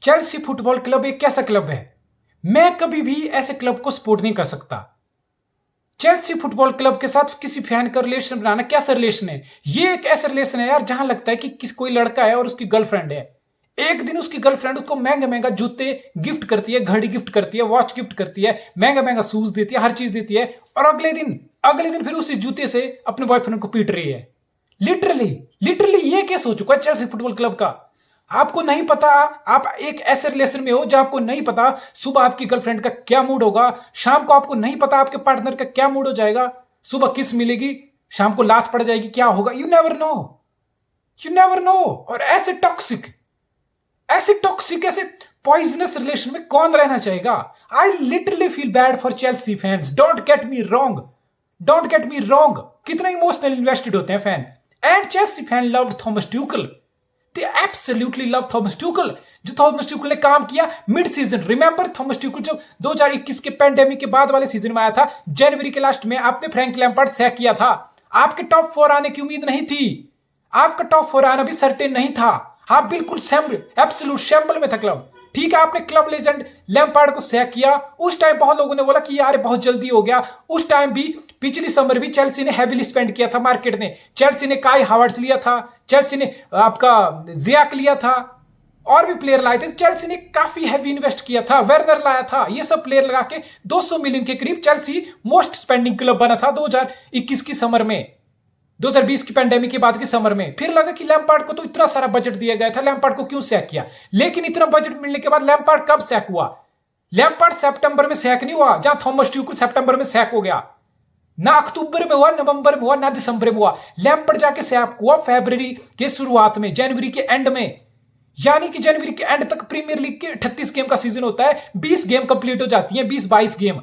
Chelsea football club एक कैसा club है, मैं कभी भी ऐसे क्लब को सपोर्ट नहीं कर सकता। चेल्सी फुटबॉल क्लब के साथ किसी फैन का रिलेशन बनाना कैसा रिलेशन है? ये एक ऐसा रिलेशन है यार जहां लगता है कि कोई लड़का है और उसकी गर्लफ्रेंड है। एक दिन उसकी गर्लफ्रेंड उसको महंगे महंगा जूते गिफ्ट करती है, घड़ी गिफ्ट करती है, वॉच गिफ्ट करती है, महंगा महंगा शूज देती है, हर चीज देती है, और अगले दिन फिर उसी जूते से अपने बॉयफ्रेंड को पीट रही है। लिटरली लिटरली ये केस हो चुका है चेल्सी फुटबॉल क्लब का। आपको नहीं पता, आप एक ऐसे रिलेशन में हो जहां आपको नहीं पता सुबह आपकी गर्लफ्रेंड का क्या मूड होगा, शाम को आपको नहीं पता आपके पार्टनर का क्या मूड हो जाएगा, सुबह किस मिलेगी, शाम को लात पड़ जाएगी, क्या होगा, you never know, you never know. और ऐसे टॉक्सिक ऐसे पॉइजनस रिलेशन में कौन रहना चाहेगा? I literally feel bad for Chelsea fans. Don't get me wrong, कितना इमोशनल इन्वेस्टेड होते हैं fan. And Chelsea fan loved Thomas ट्यूकल, they absolutely love Thomas ट्यूकल। जो थॉमस ट्यूकल ने काम किया मिड सीजन, रिमेंबर थॉमस ट्यूकल जब 2021 के पैंडेमिक के बाद वाले सीजन में आया था, जनवरी के लास्ट में आपने फ्रैंक लैम्पार्ड सैक किया था। आपके टॉप 4 आने की उम्मीद नहीं थी, आपका टॉप 4 आना भी सर्टेन नहीं था, आप बिल्कुल एब्सोल्यूट शैम्बल में था क्लब। ठीक है, आपने क्लब लेजेंड लैम्पार्ड को सैक किया। उस टाइम बहुत लोगों ने बोला कि यार बहुत जल्दी हो गया। उस टाइम भी पिछली समर भी चेल्सी ने हैवीली स्पेंड किया था मार्केट ने। चेल्सी ने काई हावर्ट्स लिया था, चेल्सी ने आपका जियाक लिया था, और भी प्लेयर लाए थे। चेल्सी ने काफी हैवी इन्वेस्ट किया था, वेर्नर लाया था, ये सब प्लेयर लगा के 200 मिलियन के करीब चेल्सी मोस्ट स्पेंडिंग क्लब बना था 2021 की समर में, 2020 की पैंडेमिक के बाद की समर में। फिर लगा कि लैम्पार्ड को तो इतना सारा बजट दिया गया था, लैम्पार्ड को क्यों सैक किया? लेकिन इतना बजट मिलने के बाद लैम्पार्ड कब सैक हुआ? लैम्पार्ड सितंबर में सैक नहीं हुआ, जहां थॉमस ट्यूकल सितंबर में सैक हो गया। ना अक्टूबर में हुआ, नवंबर में हुआ, ना दिसंबर में हुआ। लैम्पार्ड जाके सैक हुआ फरवरी के शुरुआत में, जनवरी के एंड में। यानी कि जनवरी के एंड तक प्रीमियर लीग के 38 गेम का सीजन होता है, 20 गेम कंप्लीट हो जाती है, 20-22 गेम।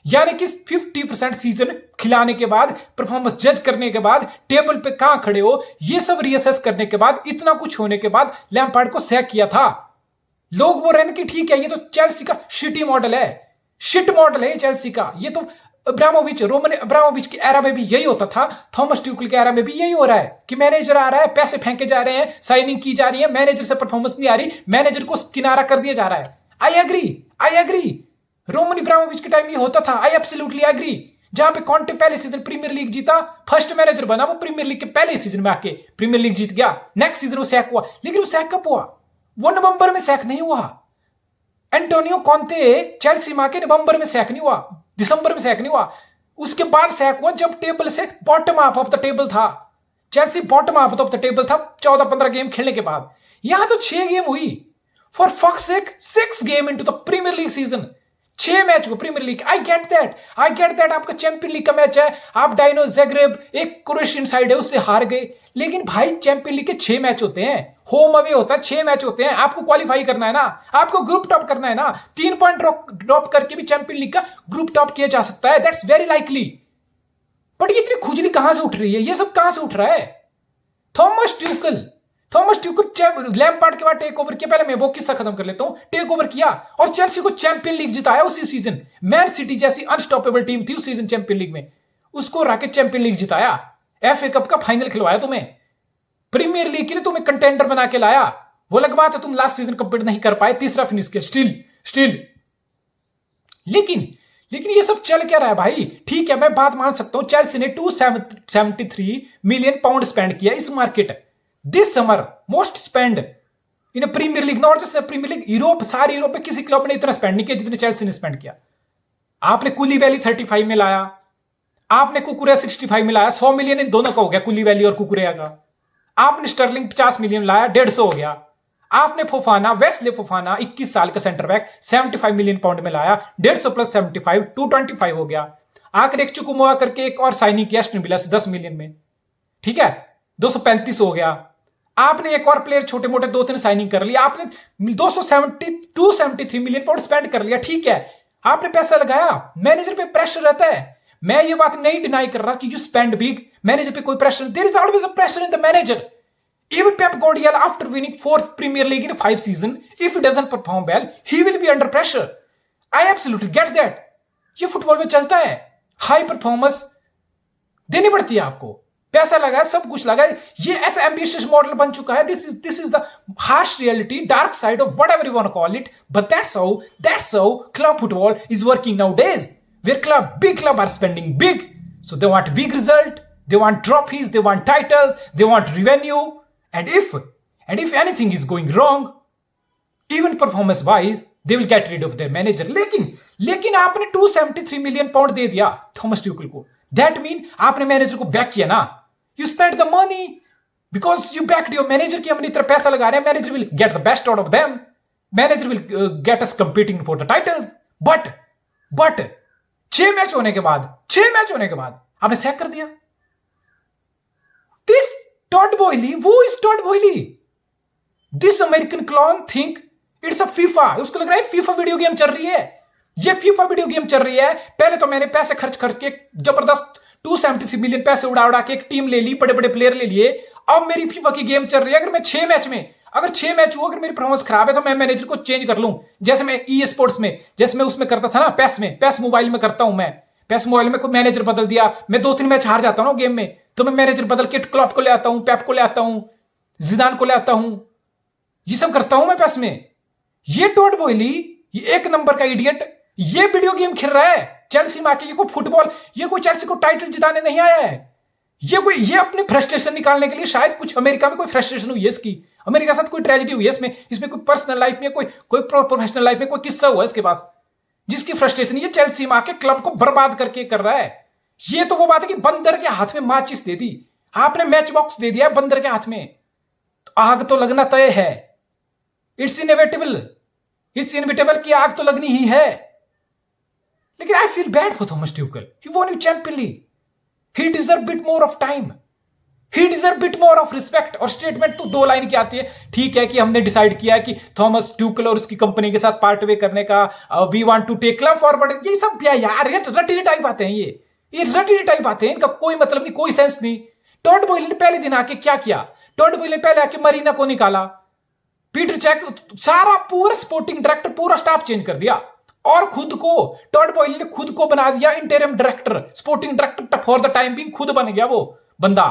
यानी कि 50% सीजन खिलाने के बाद, परफॉर्मेंस जज करने के बाद, टेबल पे कहां खड़े हो, ये सब रीअसेस करने के बाद, इतना कुछ होने के बाद लैम्पार्ड को सैक किया था। लोग वो रहने की ठीक है, ये तो चेल्सी का शिटी मॉडल है, शिट मॉडल है चेल्सी का। ये तो रोमन अब्रामोविच की एरा में भी यही होता था, थॉमस ट्यूकल के एरा में भी यही हो रहा है कि मैनेजर आ रहा है, पैसे फेंके जा रहे हैं, साइनिंग की जा रही है, मैनेजर से परफॉर्मेंस नहीं आ रही, मैनेजर को किनारा कर दिया जा रहा है। I agree. रोमन इब्राहिमोविच के टाइम ये होता था, आई एब्सोल्युटली एग्री। जहां पे कॉन्टे पहले सीजन प्रीमियर लीग जीता, फर्स्ट मैनेजर बना, वो प्रीमियर लीग के पहले सीजन में आके प्रीमियर लीग जीत गया। नेक्स्ट सीजन वो सैक हुआ, लेकिन वो सैक कब हुआ? वो नवंबर में सैक नहीं हुआ। एंटोनियो कॉन्ते चेल्सी में आके नवंबर में सैक नहीं हुआ, दिसंबर में सैक नहीं हुआ। उसके बाद सैक हुआ जब टेबल से bottom half of the table था, Chelsea bottom half of the table था 14-15 गेम खेलने के बाद। यहां तो 6 गेम हुई, for fuck's sake 6 game into the premiere league season, 6 match को Premier League. I get that आपका चैंपियन लीग का मैच है, आप डायनो ज़ाग्रेब एक क्रोएशियन साइड है उससे हार गए, लेकिन भाई चैंपियन लीग के 6 मैच होते हैं, होम अवे होता है, 6 मैच होते हैं। आपको क्वालिफाई करना है ना, आपको ग्रुप टॉप करना है ना। 3 पॉइंट ड्रॉप करके भी चैंपियन लीग का ग्रुप टॉप किया जा सकता है, दैट्स वेरी लाइकली। बट ये इतनी खुजली कहां से उठ रही है, ये सब कहां से उठ रहा है? थॉमस ट्यूकल लैम्पार्ड के बाद टेक ओवर किया। पहले मैं वो किस्सा खत्म कर लेता हूं। टेक ओवर किया और चेल्सी को चैंपियन लीग जिताया उसी सीजन। मैन सिटी जैसी अनस्टॉपेबल टीम थी उस सीजन चैंपियन लीग में, उसको राके चैंपियन लीग जिताया, एफए कप का फाइनल खिलवाया तुम्हें, प्रीमियर लीग के लिए तुम्हें कंटेंडर बना के लाया। वो अलग बात है तुम लास्ट सीजन कंप्लीट नहीं कर पाए, तीसरा फिनिश किया, स्टिल लेकिन ये सब चल क्या रहा है भाई? ठीक है, मैं बात मान सकता हूं, चेल्सी ने 273 मिलियन पाउंड स्पेंड किया इस market this summer, most spend in premier league, not just premier league, Europe, सारे यूरोप में किसी क्लब ने इतना स्पेंड नहीं किया जितने चेल्सी ने स्पेंड किया। आपने कुली वैली 35 में लाया, आपने कुकुरे 65 में लाया, 100 मिलियन इन दोनों का हो गया, कुली वैली और कुकुरे का। आपने स्टर्लिंग 50 मिलियन लाया, 150 हो गया। आपने फोफाना, वेस्ले फोफाना 21 साल का सेंटर बैक 75 मिलियन पाउंड में लाया, 150 प्लस 75 225 हो गया। आखिर एक चुकुमुआ करके एक और साइनिंग किया एस्टन विला से 10 मिलियन में, ठीक है, 235 हो गया। आपने एक और प्लेयर छोटे मोटे 2-3 साइनिंग कर लिया, आपने 273 मिलियन पाउंड स्पेंड कर लिया। ठीक है, आपने पैसा लगाया, मैनेजर पे प्रेशर रहता है, मैं ये बात नहीं डिनाई कर रहा कि यू स्पेंड बिग, मैनेजर पे कोई pressure, there is always a pressure in the manager. Even Pep Guardiola, after winning 4th Premier League in 5 seasons, if he doesn't perform well, he will be under pressure. I absolutely get that. ये football में चलता है, high performance देनी पड़ती है आपको, पैसा लगा है, सब कुछ लगा है। ये ऐसा एम्बिशियस मॉडल बन चुका है। This is the harsh reality, dark side of whatever you want to call it, but that's how club football is working nowadays, where big club are spending big, so they want big result, they want trophies, they want titles, they want revenue, and if anything is going wrong, even performance wise, they will get rid of their manager. लेकिन आपने 273 million pound दे दिया Thomas Tuchel को, that mean आपने manager को back किया ना, you spend the money because you backed your manager की अपनी तरफ पैसा लगा रहे हैं, manager will get the best out of them, manager will get us competing for the titles. But 6 match होने के बाद आपने सैक कर दिया। दिस टॉड बॉयली, वो is Todd Boehly, this American clown think it's a FIFA, उसको लग रहा है फीफा वीडियो गेम चल रही है, ये फीफा वीडियो गेम चल रही है। पहले तो मैंने पैसे खर्च के जबरदस्त 273 मिलियन पैसे उड़ा के एक टीम ले ली, बड़े बड़े प्लेयर ले लिए, अब मेरी फीफा की गेम चल रही है। अगर मैं 6 मैच हुआ, अगर मेरी परफॉर्मेंस खराब है तो मैं मैनेजर को चेंज कर लूं, जैसे मैं ई स्पोर्ट्स में, जैसे मैं उसमें करता था ना, पैस मोबाइल में करता हूं मैं, पैस मोबाइल में कोई मैनेजर बदल दिया, मैं 2-3 मैच हार जाता हूं ना गेम में, तो मैं मैनेजर बदल के क्लॉप को ले आता हूं, पेप को ले आता हूं, जिदान को ले आता हूं, ये सब करता हूं मैं पैस में। ये टॉड बॉयली, ये एक नंबर का इडियट, ये वीडियो गेम खेल रहा है चेल्सी में आके। ये कोई फुटबॉल, ये कोई चेल्सी को टाइटल जिताने नहीं आया है, ये अपने फ्रस्ट्रेशन निकालने के लिए, शायद कुछ अमेरिका में कोई फ्रस्ट्रेशन हुई है इसकी, अमेरिका के साथ कोई ट्रेजेडी हुई है इसमें कोई पर्सनल लाइफ में, कोई प्रोफेशनल लाइफ में कोई किस्सा हुआ है इसके पास, जिसकी फ्रस्ट्रेशन ये चेल्सी में आके क्लब को बर्बाद करके कर रहा है। ये तो वो बात है कि बंदर के हाथ में माचिस दे दी आपने, मैच बॉक्स दे दिया बंदर के हाथ में, तो आग तो लगना तय है। इट्स इनएविटेबल कि आग तो लगनी ही है। लेकिन I feel bad for Thomas Tuchel, he won you champion league, he deserve bit more of time, he deserve bit more of respect. और स्टेटमेंट तो 2 लाइन की आती है, ठीक है कि हमने डिसाइड किया कि थॉमस ट्यूकल और उसकी कंपनी के साथ पार्ट वे करने का, we want to take club forward, ये सब यार रटी टाइप आते हैं, ये रटी टाइप आते हैं, इनका कोई मतलब नहीं, कोई सेंस नहीं। टॉड बॉयली ने पहले दिन आके क्या किया, टॉड बॉयली ने पहले आके मरीना को निकाला, पीटर चेक, सारा पूरा स्पोर्टिंग डायरेक्टर, पूरा स्टाफ चेंज कर दिया, और खुद को टॉड बॉयली ने खुद को बना दिया interim director, sporting director for the time being, खुद बन गया वो बंदा।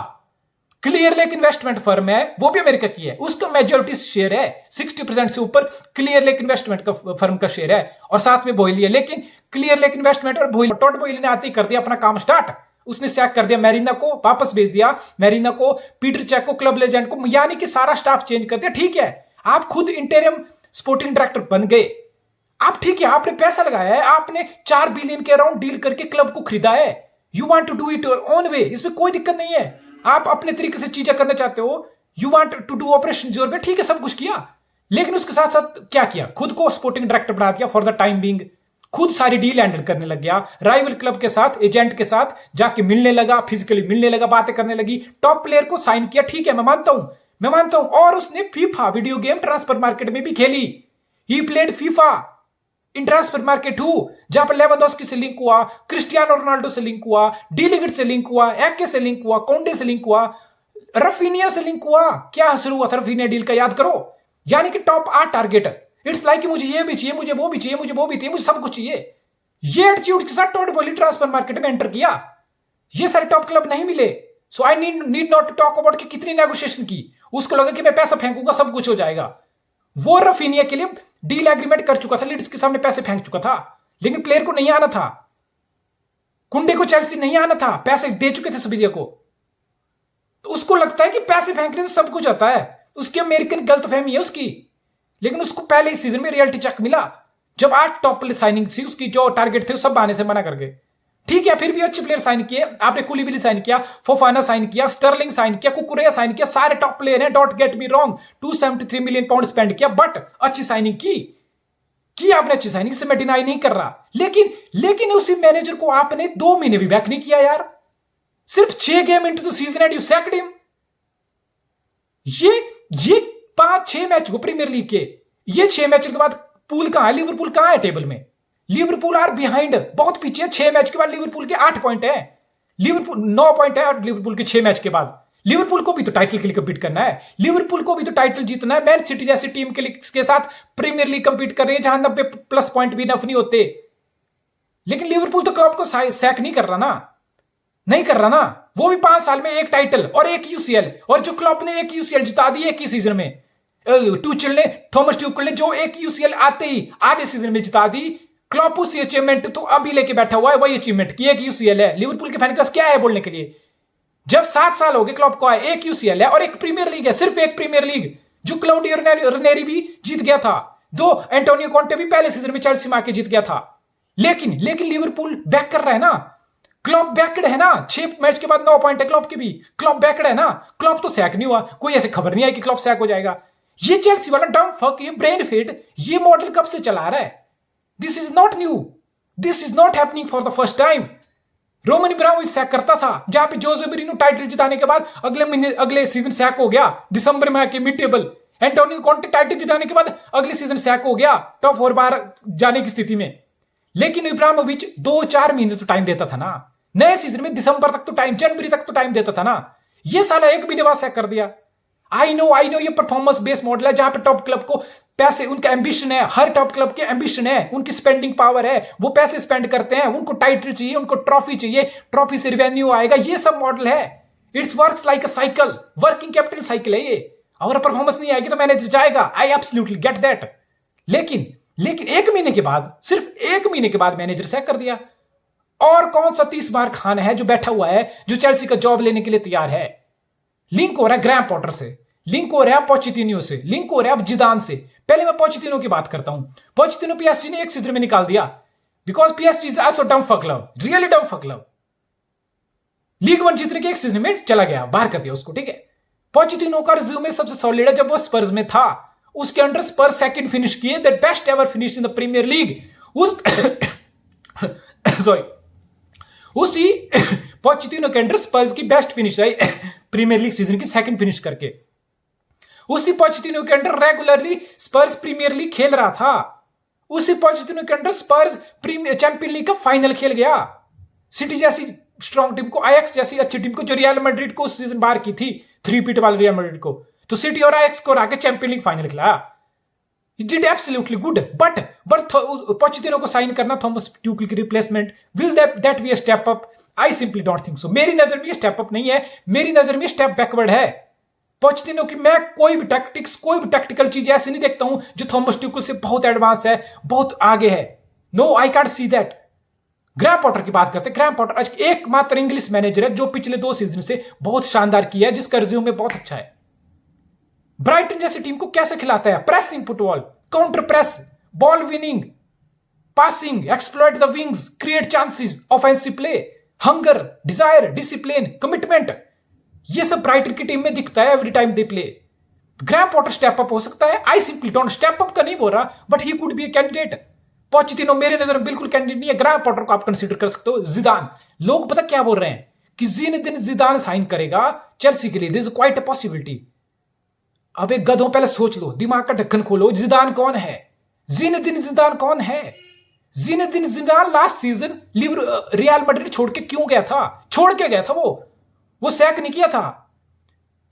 क्लियर लेक इन्वेस्टमेंट फर्म है, वो भी अमेरिका की है, उसका मेजॉरिटी शेयर है, 60% से ऊपर क्लियर लेक इन्वेस्टमेंट का फर्म का शेयर है, और साथ में बॉयली है। लेकिन क्लियर लेक इन्वेस्टमेंट और टॉड बॉयली ने आते ही कर दिया अपना काम स्टार्ट, उसने सैक कर दिया मैरिना को, वापस भेज दिया मैरिना को, पीटर चेक को, क्लब लेजेंड को, यानी कि सारा स्टाफ चेंज कर दिया। ठीक है, आप खुद इंटरिम स्पोर्टिंग डायरेक्टर बन गए, आप ठीक है, आपने पैसा लगाया है, आपने 4 बिलियन के अराउंड डील करके क्लब को खरीदा है, you want to do it your own way, इसमें कोई दिक्कत नहीं है, आप अपने तरीके से चीजें करना चाहते हो, you want to do operation your way, ठीक है, सब कुछ किया। लेकिन उसके साथ साथ क्या किया, खुद को स्पोर्टिंग डायरेक्टर बना दिया फॉर द टाइम बिंग, खुद सारी डील हैंडल करने लग गया, राइवल क्लब के साथ, एजेंट के साथ जाके मिलने लगा, फिजिकली मिलने लगा, बातें करने लगी, टॉप प्लेयर को साइन किया, ठीक है, मैं मानता हूं, और उसने FIFA video game transfer market में भी खेली, he played FIFA in transfer market हूं, जहां पर लेवेंडोव्स्की से लिंक हुआ, क्रिस्टियानो रोनाल्डो से लिंक हुआ, डी लिगट से लिंक हुआ, एके से लिंक हुआ, कोंडे से लिंक हुआ, रफीनिया से लिंक हुआ। क्या हासिल हुआ था रफीनिया डील का, याद करो, यानी कि टॉप 8 टारगेटर। इट्स लाइक कि मुझे ये भी चाहिए, मुझे वो भी चाहिए, मुझे वो भी चाहिए, मुझे सब कुछ चाहिए। ये एटीट्यूड के साथ टॉड बॉयली ट्रांसफर मार्केट में एंटर किया, ये सारे टॉप क्लब नहीं मिले, so I need not to talk about कि कितनी नेगोशिएशन की, उसको लगा कि मैं पैसा फेंकूंगा सब कुछ हो जाएगा। वो रफीनिया के लिए डील एग्रीमेंट कर चुका था, लीड्स के सामने पैसे फेंक चुका था, लेकिन प्लेयर को नहीं आना था, कुंडे को चेल्सी नहीं आना था, पैसे दे चुके थे सभी को, तो उसको लगता है कि पैसे फेंकने से सब कुछ आता है, उसकी अमेरिकन गलतफहमी है उसकी। लेकिन उसको पहले इस सीजन में रियलिटी चेक मिला, जब 8 टॉप प्लेयर साइनिंग थी, उसकी जो टारगेट थे सब आने से मना कर गए। ठीक है, फिर भी अच्छे प्लेयर साइन किए आपने, कुलीबिली साइन किया, फोफाना साइन किया, स्टर्लिंग साइन किया, कुकुरेया साइन किया, सारे टॉप प्लेयर हैं, don't get me wrong, 273 million pound spend किया, बट अच्छी साइनिंग की आपने, अच्छी साइनिंग से मैं डिनाई नहीं कर रहा। लेकिन उसी मैनेजर को आपने 2 महीने भी बैक नहीं किया यार, सिर्फ 6 game into the season and you sacked him. ये 5-6 मैच हो प्रीमियर लीग के, ये 6 मैच के बाद पूल कहां है, लिवरपूल कहां है टेबल में, लिवरपूल आर बिहाइंड, बहुत पीछे है। 6 मैच के बाद लिवरपूल के 8 पॉइंट है, लिवरपूल 9 पॉइंट है लिवरपूल के 6 मैच के बाद। लिवरपूल को भी तो टाइटल के लिए कम्पीट करना है, लिवरपूल को भी तो टाइटल जीतना है, मैन सिटी जैसी टीम के साथ प्रीमियर लीग कम्पीट कर रही है, जहां 90+ पॉइंट भी नफ नहीं होते। लेकिन लिवरपूल तो क्लब को सैक नहीं कर रहा ना, नहीं कर रहा ना, वो भी 5 साल में एक टाइटल और एक यूसीएल, और जो क्लॉप ने एक यूसीएल जिता दी एक ही सीजन में, टूचल ने, थॉमस ट्यूकल ने जो एक यूसीएल आते ही आधे सीजन में जिता दी, क्लॉप उसी अचीवमेंट तो अभी लेके बैठा हुआ है, वही अचीवमेंट की एक यूसीएल है। लिवरपूल के फैन के पास क्या है बोलने के लिए? जब 7 साल हो गए क्लॉप को आए, एक यूसीएल है और एक प्रीमियर लीग है, सिर्फ एक प्रीमियर लीग, जो क्लाउडियो रनेरी भी जीत गया था, दो एंटोनियो कॉन्टे भी पहले सीजन में चेल्सी में आके जीत गया था। लेकिन लिवरपूल बैक कर रहा है ना, क्लॉप बैकड है ना, 6 मैच के बाद 9 पॉइंट है क्लॉप के भी, क्लॉप बैकड है ना, क्लॉप तो सैक नहीं हुआ, कोई ऐसे खबर नहीं आई कि क्लॉप सैक हो जाएगा। ये चेल्सी वाला डम फक, ये ब्रेन फिट, ये मॉडल कब से चला रहा है? This is not new, this is not happening for the first time. Roman Abramovich sack करता था, जहां पे जोसे मोरिन्यो टाइटल जिताने के बाद अगले सीजन सैक हो गया, दिसंबर में आके mid table. Antonio Conte title जिताने के बाद अगले सीजन सैक हो गया, टॉप 4 बार जाने की स्थिति में। लेकिन इब्राहिमोविच 2-4 महीने तो टाइम देता था ना, नए सीजन में दिसंबर तक तो टाइम, जनवरी तक तो टाइम देता था ना। ये साला 1 महीने बाद सैक कर दिया। आई नो ये परफॉर्मेंस बेस्ड मॉडल है, जहां पे टॉप क्लब को पैसे, उनका एम्बिशन है, हर टॉप क्लब के एम्बिशन है, उनकी स्पेंडिंग पावर है, वो पैसे स्पेंड करते हैं, उनको टाइटल चाहिए, उनको ट्रॉफी चाहिए, ट्रॉफी से रिवेन्यू आएगा, ये सब मॉडल है। It's works like a cycle, working capital cycle है ये। अगर परफॉर्मेंस नहीं आएगी तो मैनेजर जाएगा, आई एब्सोल्युटली गेट दैट। लेकिन 1 महीने के बाद, सिर्फ 1 महीने के बाद मैनेजर सैक कर दिया। और कौन सा 30 बार खान है जो बैठा हुआ है, जो चेल्सी का जॉब लेने के लिए तैयार है? लिंक हो रहा है ग्रैम पॉटर से, लिंक हो रहा है पोचेटिनो से, लिंक हो रहा है अब जिदान से। पहले मैं पोचेटिनो की बात करता हूं। पोचेटिनो पीएसजी ने एक सीजन में निकाल दिया, बिकॉज पीएसजी इज आल्सो डम फक लव, रियली डम फक लव। लीग 1 जीतने के एक सीजन में चला गया, बाहर कर दिया उसको, ठीक है। पोचेटिनो का रिज्यूमे सबसे सॉलिड है, जब वो स्पर्स में था, उसके अंडर स्पर्स सेकंड फिनिश किए, the best ever finish in the premiere league. उस सॉरी, उसी पोचेटिनो के अंडर स्पर्स की best finish I premier league season की सेकंड फिनिश करके। उसी पोचेटिनो के under regularly Spurs premier league खेल रहा था। उसी पोचेटिनो के अंडर स्पर्स चैंपियन लीग का फाइनल खेल गया। सिटी जैसी स्ट्रॉन्ग टीम को, आयक्स जैसी अच्छी टीम को, जो रियल मैड्रिड को उस सीजन बाहर की थी, 3-पीट वाले रियल मैड्रिड को, तो सिटी और आयक्स को आके चैंपियन लीग फाइनल खिलाया। He did absolutely good, but Pochettino को साइन करना थॉमस ट्यूकल की replacement, will that be a step up? I simply don't think so. मेरी नजर में ये स्टेप अप नहीं है, मेरी नजर में स्टेप बैकवर्ड है। पोचेटिनो की मैं कोई भी टैक्टिकल चीज ऐसी नहीं देखता हूं जो थॉमस ट्यूकल से बहुत एडवांस है, बहुत आगे है। No, I can't see that. Graham Potter की बात करते हैं। ग्रैम पॉटर एकमात्र इंग्लिश मैनेजर है जो पिछले 2 सीजन से बहुत शानदार किया है, जिसका रिज्यूमे बहुत अच्छा है। ब्राइटन जैसी टीम को कैसे खिलाता है? Pressing football, counter press, ball winning, passing, exploit the wings, create chances, offensive play, hunger, desire, discipline, commitment, ये सब ब्राइटन की टीम में दिखता है every time they play. Graham Potter step up हो सकता है, I simply don't, step up का नहीं बोल रहा, but he could be a candidate. Pochettino मेरे नजर में बिल्कुल कैंडिडेट नहीं है। ग्रैम पॉटर को आप कंसीडर कर सकते हो। जिदान, लोग पता क्या बोल रहे हैं कि ज़ीनेदिन जिदान साइन करेगा चेल्सी के लिए, this is quite a possibility. अब एक गधों, पहले सोच लो, दिमाग का ढक्कन खोलो, जिदान कौन है? ज़ीनेदिन जिदान कौन है? Zinedine Zidane last season Real Madrid छोड़ के क्यों गया था? छोड़ के गया था वो सैक नहीं किया था।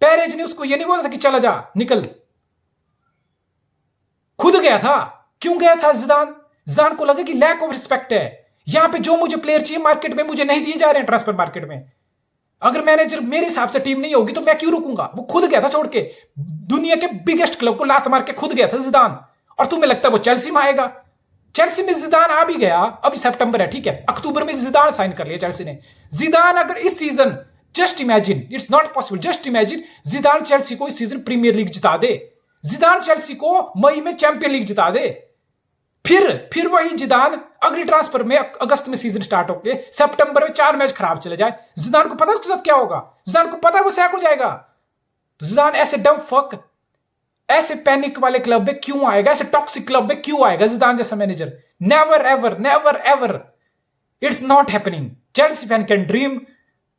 पेरेज ने उसको ये नहीं बोला था कि चला जा, निकल, खुद गया था। क्यों गया था? जिदान को लगा कि लैक ऑफ रिस्पेक्ट है, यहां पे जो मुझे प्लेयर चाहिए मार्केट में मुझे नहीं दिए जा रहे हैं, ट्रांसफर मार्केट में। अगर मैनेजर मेरे हिसाब से टीम नहीं होगी तो मैं क्यों रुकूंगा? वो खुद गया था छोड़ के, दुनिया के बिगेस्ट क्लब को लात मार के खुद गया था जिदान। और तुम्हें लगता है वो चेल्सी में आएगा? चेल्सी में जिदान आ भी गया, अभी सितंबर है, ठीक है, अक्टूबर में जिदान साइन कर लिया चेल्सी ने। जिदान अगर इस season, just imagine, it's not possible, just imagine जिदान Chelsea को इस सीजन प्रीमियर लीग जिता दे, जिदान चेल्सी को मई में चैंपियन लीग जिता दे, फिर वही जिदान अगली ट्रांसफर में अगस्त में सीजन स्टार्ट होके सितंबर में 4 मैच खराब चले जाए, जिदान को पता है उसके साथ क्या होगा? जिदान को पता है वो सैक हो जाएगा। तो जिदान ऐसे डम फक, ऐसे पैनिक वाले क्लब में क्यों आएगा? ऐसे टॉक्सिक क्लब में क्यों आएगा जिदान जैसा manager? Never ever, never ever, it's not happening. Chelsea fan can dream.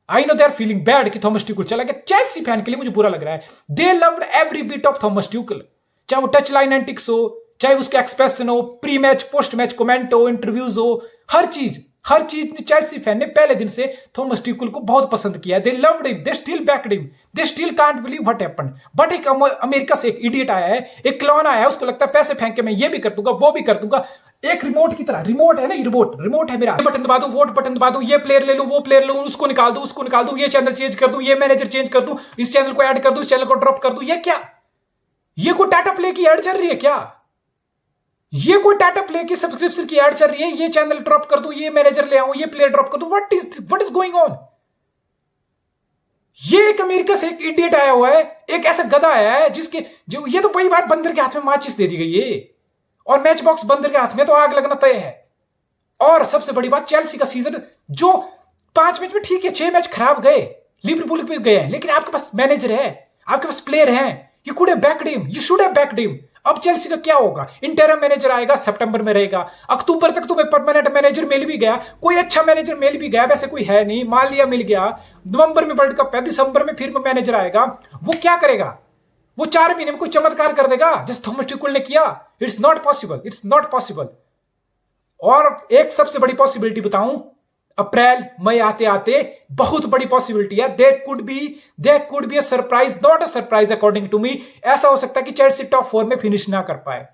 I know they are feeling bad कि थॉमस ट्यूकल चला गया। चेल्सी फैन के लिए मुझे बुरा लग रहा है। They loved every bit of Thomas ट्यूकल, चाहे वो टच लाइन एंटिक्स हो, चाहे उसके एक्सप्रेशन हो, pre match post match comment हो, इंटरव्यूज हो, हर चीज हर चीज चेल्सी फैन ने पहले दिन से थॉमस ट्यूकल को बहुत पसंद किया। They loved him, they still backed him, they still can't believe what happened. But एक अमेरिका से एक इडियट आया है, एक क्लॉन आया है, उसको लगता है पैसे फेंक के मैं ये भी कर दूंगा वो भी कर दूंगा। एक रिमोट की तरह, रिमोट है ना, रिमोट है मेरा, बटन दबा दूं, वो बटन दबा दूं, ये प्लेयर ले लूं, वो प्लेयर ले लूं, उसको निकाल दूं, ये चैनल चेंज कर दूं, ये मैनेजर चेंज कर दूं, इस चैनल को ऐड कर दूं, इस चैनल को ड्रॉप कर दूं। ये क्या, ये कोई टाटा प्ले की ऐड चल रही है क्या? ये कोई टाटा प्ले की सब्सक्रिप्शन की ऐड चल रही है? ये चैनल ड्रॉप कर दूं, ये मैनेजर ले आऊं, ये प्लेयर ड्रॉप कर दूं। What is going on? ये एक अमेरिका से एक इडियट आया हुआ है, एक ऐसा गधा आया है जिसके जो ये तो वही बात, बंदर के हाथ में माचिस दे दी गई है और मैच बॉक्स बंदर के हाथ में तो आग लगना तय है। और सबसे बड़ी बात, चेल्सी का सीजन जो 5 मैच में ठीक है, 6 मैच खराब गए, लिवरपूल पे गए हैं, लेकिन आपके पास मैनेजर है, आपके पास प्लेयर हैं, you could have backed him, you should have backed him. अब चेल्सी का क्या होगा? इंटरम मैनेजर आएगा, सितंबर में रहेगा, अक्टूबर तक तुम्हें परमानेंट मैनेजर मिल भी गया, कोई अच्छा मैनेजर मिल भी गया, वैसे कोई है नहीं, मान लिया मिल गया, नवंबर में वर्ल्ड कप है, दिसंबर में फिर मैनेजर आएगा, वो क्या करेगा? वो 4 महीने में कोई चमत्कार कर देगा जैसे थॉमस ट्यूकल ने किया? It's not possible, it's not possible. और एक सबसे बड़ी पॉसिबिलिटी बताऊं, अप्रैल मई आते आते बहुत बड़ी पॉसिबिलिटी है, there could be a surprise, not a surprise according to me. ऐसा हो सकता है कि चेल्सी टॉप 4 में फिनिश ना कर पाए।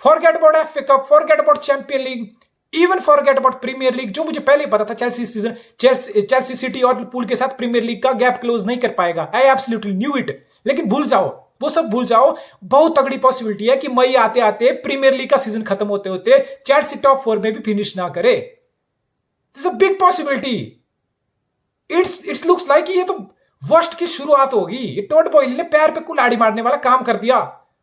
Forget about FA cup, forget about champion league, even forget about premier league, जो मुझे पहले ही पता था चेल्सी सिटी और लिवरपूल के साथ प्रीमियर लीग का गैप क्लोज नहीं कर पाएगा। I absolutely knew it. लेकिन भूल जाओ, वो सब भूल जाओ। बहुत तगड़ी पॉसिबिलिटी है कि मई आते आते, प्रीमियर लीग का सीजन खत्म होते होते चेल्सी टॉप 4 में भी फिनिश ना करे। This a big possibility. It's looks like ये तो वर्स्ट की शुरुआत होगी। ये टॉड बॉयल ने पैर पे कुल्हाड़ी मारने वाला काम कर दिया।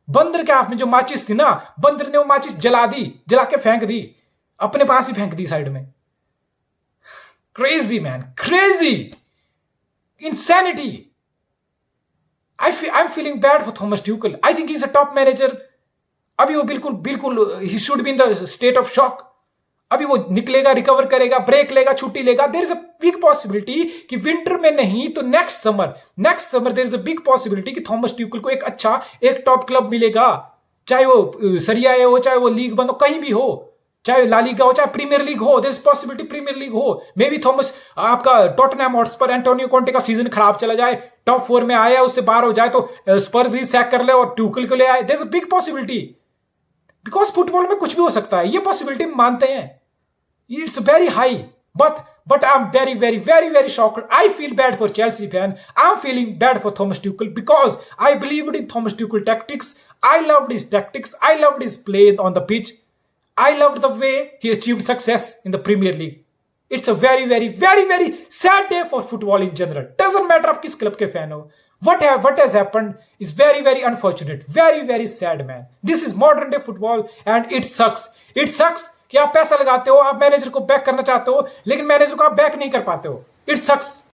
बंदर के हाथ में जो माचिस थी ना, बंदर ने वो माचिस जला दी, जला के फेंक दी, अपने पास ही फेंक दी साइड में। Crazy man, crazy, insanity. I'm feeling bad for Thomas Tuchel. I think he's a top manager. अभी वो बिल्कुल he should be in the state of shock. अभी वो निकलेगा, रिकवर करेगा, ब्रेक लेगा, छुट्टी लेगा। There is a big possibility कि विंटर में नहीं तो next summer there is a big possibility कि थॉमस ट्यूकल को एक अच्छा, एक टॉप क्लब मिलेगा, चाहे वो सरिया हो, चाहे वो लीग बंद हो, कहीं भी हो, चाहे ला लीगा हो, चाहे प्रीमियर लीग हो। There is possibility premier league हो। मे बी थॉमस आपका टॉटनहम हॉटस्पर एंटोनियो कॉन्टे का सीजन खराब चला जाए, टॉप 4 में आया, उससे बाहर हो जाए तो स्पर्स ही सैक कर ले और ट्यूकल को ले आए। There is a big possibility, because football में कुछ भी हो सकता है। ये पॉसिबिलिटी मानते हैं, it's very high, but I'm very shocked. I feel bad for Chelsea fan. I'm feeling bad for Thomas Tuchel because I believed in Thomas Tuchel tactics. I loved his tactics. I loved his play on the pitch. I loved the way he achieved success in the Premier League. It's a very sad day for football in general. Doesn't matter आप किस club के fan हो. What has happened is very unfortunate. Very sad, man. This is modern day football and it sucks. It sucks कि आप पैसा लगाते हो, आप मैनेजर को बैक करना चाहते हो, लेकिन मैनेजर को आप बैक नहीं कर पाते हो। इट सक्स।